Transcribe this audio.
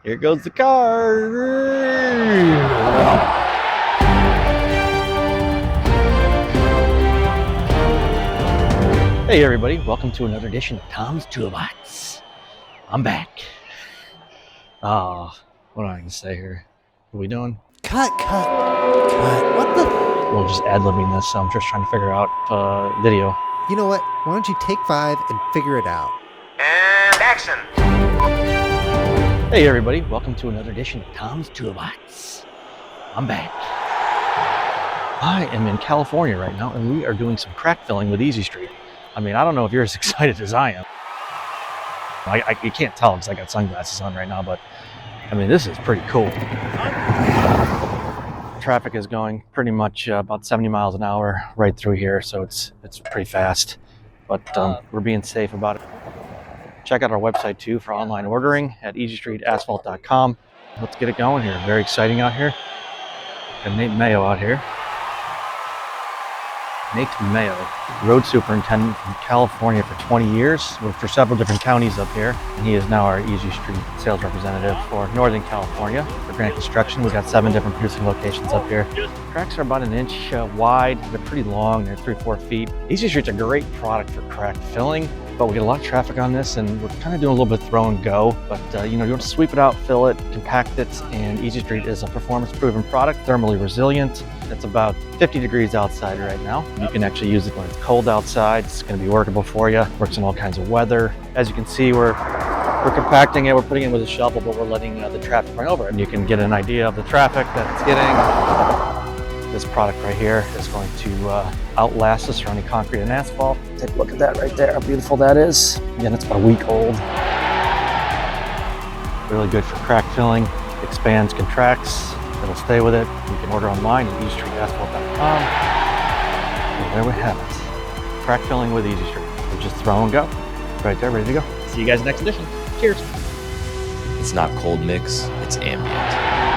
Here goes the car. Hey everybody, welcome to another edition of Tom's Toolbox. I'm back. What am I gonna say here? What are we doing? Cut. What the? We're just ad-libbing this, so I'm just trying to figure out video. You know what? Why don't you take 5 and figure it out? And action! Hey everybody, welcome to another edition of Tom's Toolbox. I'm back. I am in California right now, and we are doing some crack filling with Easy Street. I mean, I don't know if you're as excited as I am. You can't tell because I got sunglasses on right now, but I mean, this is pretty cool. Traffic is going pretty much about 70 miles an hour right through here, so it's pretty fast, but we're being safe about it. Check out our website too for online ordering at easystreetasphalt.com. Let's get it going here. Very exciting out here. Got Nate Mayo out here. Nate Mayo, road superintendent from California for 20 years, worked for several different counties up here, and he is now our Easy Street sales representative for Northern California. For Granite Construction, we've got 7 different producing locations up here. Cracks are about an inch wide, they're pretty long, they're 3-4 feet. Easy Street's a great product for crack filling, but we get a lot of traffic on this, and we're kind of doing a little bit of throw and go. But you want to sweep it out, fill it, compact it, and Easy Street is a performance-proven product, thermally resilient. It's about 50 degrees outside right now. You can actually use it when it's cold outside. It's going to be workable for you. Works in all kinds of weather. As you can see, we're compacting it. We're putting it with a shovel, but we're letting the traffic run over it. And you can get an idea of the traffic that it's getting. This product right here is going to outlast us surrounding concrete and asphalt. Take a look at that right there, how beautiful that is. Again, it's about a week old. Really good for crack filling. Expands, contracts. It'll stay with it. You can order online at easystreetasphalt.com. And there we have it. Crack filling with Easy Street. We'll just throw and go. Right there, ready to go. See you guys next edition. Cheers. It's not cold mix, it's ambient.